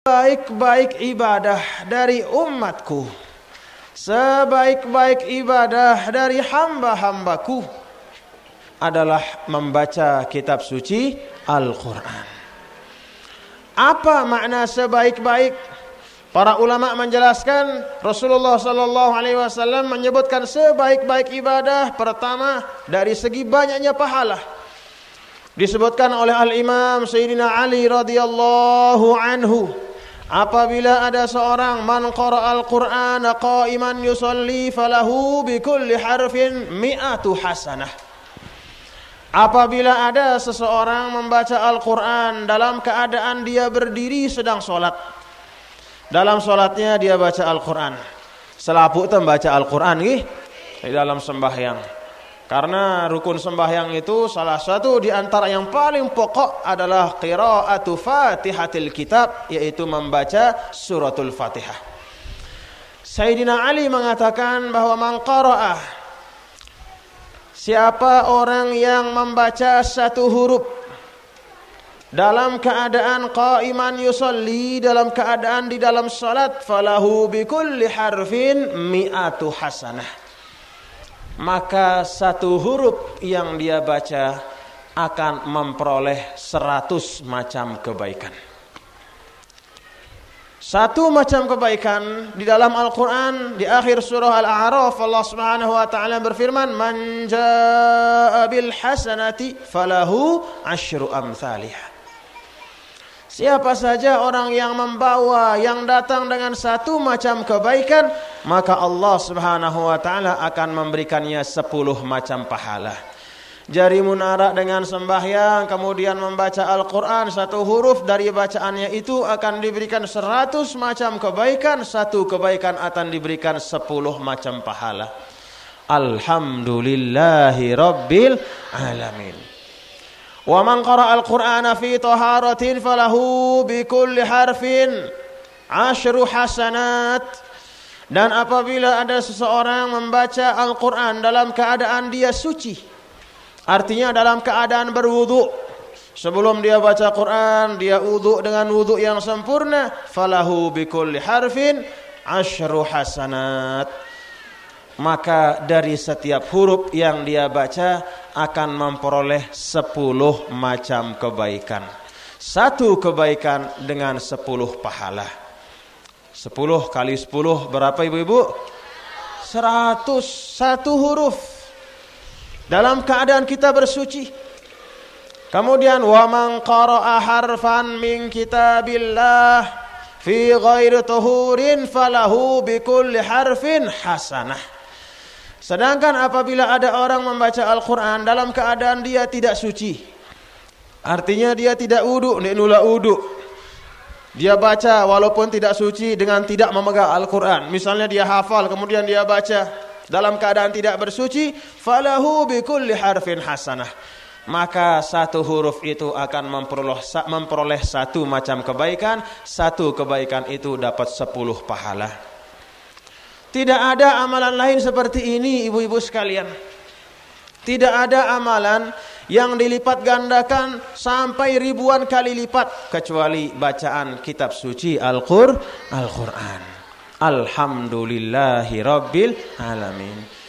Sebaik-baik ibadah dari umatku, sebaik-baik ibadah dari hamba-hambaku adalah membaca kitab suci Al-Quran. Apa makna sebaik-baik? Para ulama menjelaskan, Rasulullah SAW menyebutkan sebaik-baik ibadah pertama dari segi banyaknya pahala. Disebutkan oleh Al-Imam Sayyidina Ali radhiyallahu anhu, apabila ada seorang man qara'al Qur'ana qa'iman yusalli falahu bikulli harfin mi'atu hasanah. Apabila ada seseorang membaca Al-Quran dalam keadaan dia berdiri sedang sholat, dalam sholatnya dia baca Al-Quran, selapu itu membaca Al-Quran di dalam sembahyang. Karena rukun sembahyang itu salah satu di antara yang paling pokok adalah qiraatu Fatihatil Kitab, yaitu membaca suratul Fatihah. Sayyidina Ali mengatakan bahwa man qara'ah, siapa orang yang membaca satu huruf dalam keadaan qa'iman yusalli, dalam keadaan di dalam salat, falahu bikulli harfin mi'atu hasanah, maka satu huruf yang dia baca akan memperoleh 100 macam kebaikan. Satu macam kebaikan di dalam Al-Quran, di akhir surah Al-A'raf, Allah Subhanahu wa ta'ala berfirman, man jaa'a bil hasanati falahu asyru amsalihah. Siapa saja orang yang membawa, yang datang dengan satu macam kebaikan, maka Allah Subhanahu wa ta'ala akan memberikannya 10 macam pahala. Jari munara dengan sembahyang, kemudian membaca Al-Quran, satu huruf dari bacaannya itu akan diberikan 100 macam kebaikan. Satu kebaikan akan diberikan 10 macam pahala. Alhamdulillahi Rabbil Alamin. Wa man qara'al Qur'ana fi taharatin falahu bikulli harfin 10 hasanat. Dan apabila ada seseorang membaca Al-Quran dalam keadaan dia suci, artinya dalam keadaan berwudu, sebelum dia baca Quran dia wudu dengan wudu yang sempurna, falahu bikulli harfin 10 hasanat, maka dari setiap huruf yang dia baca akan memperoleh 10 macam kebaikan. Satu kebaikan dengan 10 pahala. 10 kali 10 berapa ibu-ibu? 100. Satu huruf dalam keadaan kita bersuci. Kemudian wa man qara'a harfan min kitabillah fi ghairi tuhurin falahu bikulli harfin hasanah. Sedangkan apabila ada orang membaca Al-Quran dalam keadaan dia tidak suci, artinya dia tidak wudu, nula wudu, dia baca walaupun tidak suci dengan tidak memegang Al-Quran. Misalnya dia hafal kemudian dia baca dalam keadaan tidak bersuci, falahu bikulli harfin hasanah, maka satu huruf itu akan memperoleh satu macam kebaikan. Satu kebaikan itu dapat 10 pahala. Tidak ada amalan lain seperti ini ibu-ibu sekalian. Tidak ada amalan yang dilipat gandakan sampai ribuan kali lipat kecuali bacaan kitab suci Al-Quran. Alhamdulillahi Rabbil Alamin.